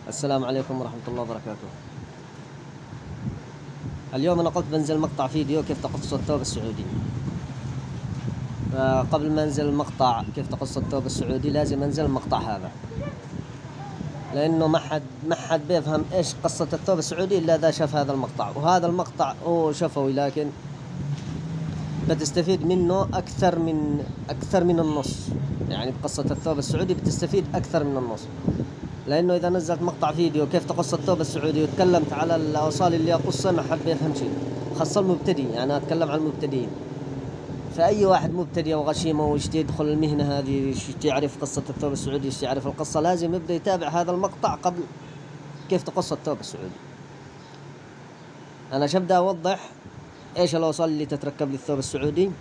السلام عليكم ورحمة الله وبركاته. اليوم أنا قلت بنزل مقطع فيديو كيف تقص الثوب السعودي. قبل ما أنزل المقطع كيف تقص الثوب السعودي لازم أنزل المقطع هذا، لأنه ما حد بيفهم إيش قصة الثوب السعودي إلا إذا شاف هذا المقطع. وهذا المقطع هو شفوي، لكن بتستفيد منه أكثر من النص. يعني بقصة الثوب السعودي بتستفيد أكثر من النص، لأنه إذا نزلت مقطع فيديو كيف تقص الثوب السعودي وتكلمت على الأوصال اللي أقصها ما حد بيفهم شيء، خاصة المبتدئ. يعني أتكلم عن المبتدئين، فأي واحد مبتدئ وغشيمة ويشتي يدخل المهنة هذه، يشتي يعرف قصة الثوب السعودي، يشتي يعرف القصة، لازم يبدأ يتابع هذا المقطع قبل كيف تقص الثوب السعودي. أنا شبدأ أوضح إيش الأوصال اللي تتركب للثوب السعودي.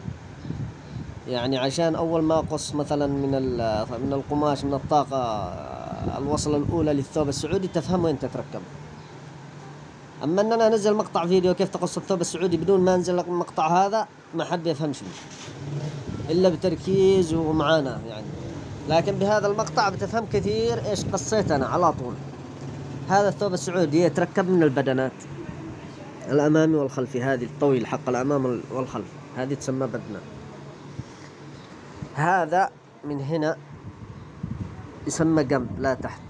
يعني عشان أول ما أقص مثلا من القماش، من الطاقة، الوصلة الأولى للثوب السعودي تفهم وين تتركب. أما أن أنا أنزل مقطع فيديو كيف تقص الثوب السعودي بدون ما أنزل المقطع هذا، ما حد بيفهم شيء إلا بتركيز ومعاناة يعني. لكن بهذا المقطع بتفهم كثير إيش قصيت أنا على طول. هذا الثوب السعودي يتركب من البدنات الأمامي والخلفي، هذه الطويل حق الأمام والخلف، هذه تسمى بدنة. هذا من هنا يسمى جنب، لا تحت،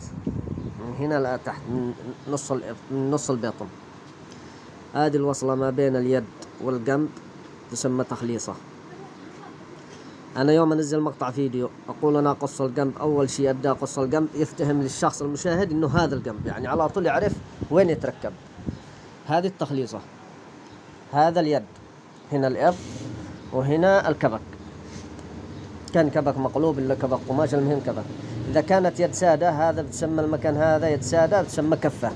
من هنا لا تحت، من نص البطن. هذه الوصلة ما بين اليد والجنب تسمى تخليصة. أنا يوم أنزل مقطع فيديو أقول أنا أقص الجنب، أول شيء أبدأ أقص الجنب، يفتهم للشخص المشاهد إنه هذا الجنب، يعني على طول يعرف وين يتركب. هذه التخليصة، هذا اليد، هنا الإبط وهنا الكبك. كان كبك مقلوب إلا كبك قماش، المهم كبك. إذا كانت يد سادة هذا بتسمى المكان هذا يد سادة، بتسمى كفة.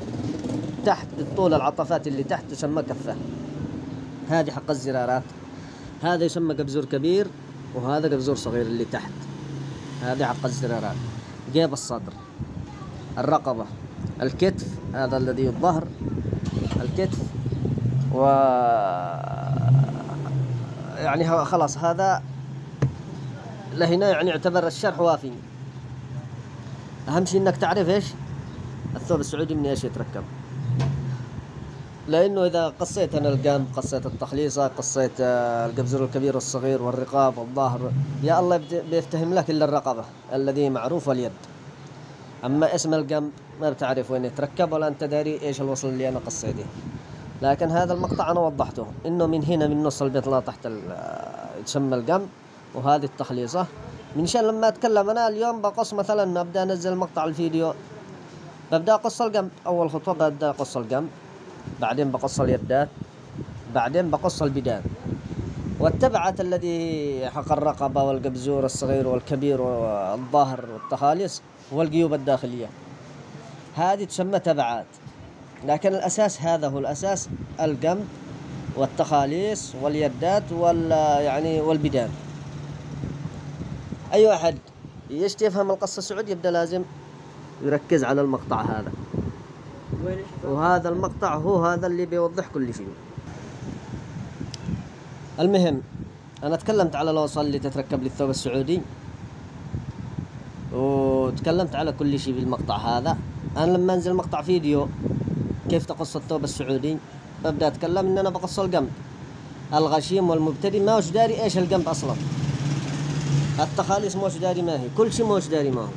تحت طول العطفات اللي تحت تسمى كفة. هذه حق الزرارات، هذا يسمى قبزور كبير، وهذا قبزور صغير اللي تحت. هذه حق الزرارات. جيب الصدر، الرقبة، الكتف، هذا الذي الظهر، الكتف، و يعني خلاص هذا لهنا يعني يعتبر الشرح وافي. أهم شيء إنك تعرف إيش الثوب السعودي من إيش يتركب. لأنه إذا قصيت أنا الجنب، قصيت التخليصة، قصيت القبزور الكبير والصغير والرقاب والظهر، يا الله بيفتهم لك إلا الرقبة الذي معروف واليد. أما اسم الجنب ما بتعرف وين يتركب، ولا أنت داري إيش الوصل اللي أنا قصيته. لكن هذا المقطع أنا وضحته إنه من هنا من نص البطن تحت يتسمى الجنب، وهذه التخليصة. من شان لما أتكلم أنا اليوم بقص مثلا، أبدأ أنزل مقطع الفيديو، ببدأ أقص الجنب. أول خطوة ببدأ أقص الجنب، بعدين بقص اليدات، بعدين بقص البدان، والتبعات الذي حق الرقبة والقبزور الصغير والكبير والظهر والتخاليص والجيوب الداخلية، هذه تسمى تبعات. لكن الأساس هذا هو الأساس، الجنب والتخاليص واليدات يعني والبدان. أي واحد يشتي يفهم القصة السعودية يبدأ لازم يركز على المقطع هذا، وهذا المقطع هو هذا اللي بيوضح كل شيء. المهم أنا تكلمت على الأوصال اللي تتركب للثوب السعودي، وتكلمت على كل شيء بالمقطع هذا. أنا لما أنزل مقطع فيديو كيف تقص الثوب السعودي ببدأ أتكلم إن أنا بقص الجنب. الغشيم والمبتدئ ما هوش داري إيش الجنب أصلا، التخاليص موش داري ما هي، كل شيء موش داري ما هو.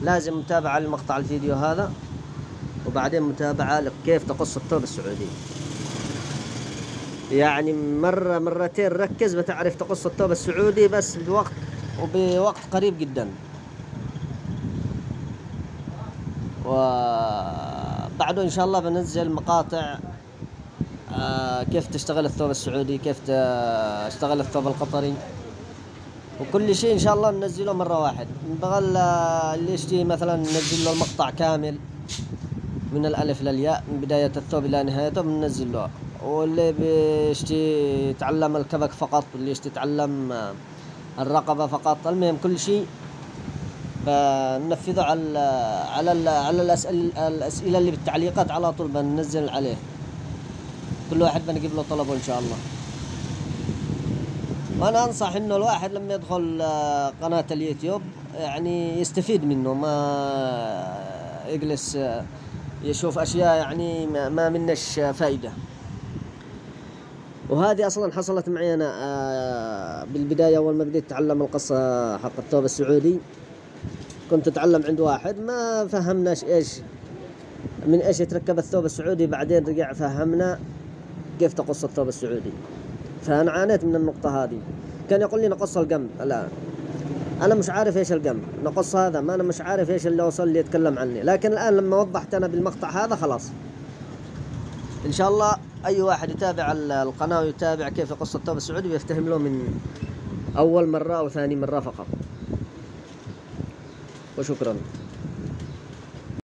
لازم متابعة لمقطع الفيديو هذا، وبعدين متابعة كيف تقص الثوب السعودي. يعني مرة مرتين ركز بتعرف تقص الثوب السعودي، بس بوقت قريب جدا. وبعده إن شاء الله بنزل مقاطع كيف تشتغل الثوب السعودي، كيف تشتغل الثوب القطري، وكل شيء إن شاء الله ننزله مرة واحد. نبغى اللي يشتي مثلا ننزل له المقطع كامل من الألف للياء، من بداية الثوب إلى نهايته بننزل له. واللي بيشتي يتعلم الكبك فقط، واللي يشتي يتعلم الرقبة فقط، المهم كل شيء بننفذه على الأسئلة اللي بالتعليقات على طول بننزل عليه. كل واحد بنجيب له طلبه إن شاء الله. وأنا أنصح إنه الواحد لما يدخل قناة اليوتيوب يعني يستفيد منه، ما يجلس يشوف أشياء يعني ما منش فايدة. وهذه أصلا حصلت معي أنا بالبداية. أول ما بديت أتعلم القصة حق الثوب السعودي كنت أتعلم عند واحد ما فهمناش من إيش يتركب الثوب السعودي، بعدين رجع فهمنا كيف تقص الثوب السعودي. فأنا عانيت من النقطة هذه. كان يقول لي نقص القمب، لا أنا مش عارف إيش القمب، نقص هذا ما أنا مش عارف إيش اللي وصل لي يتكلم عني. لكن الآن لما وضحت أنا بالمقطع هذا خلاص إن شاء الله أي واحد يتابع القناة ويتابع كيف يقص الثوب السعودي بيفتهم له من أول مرة أو ثاني مرة فقط. وشكرا.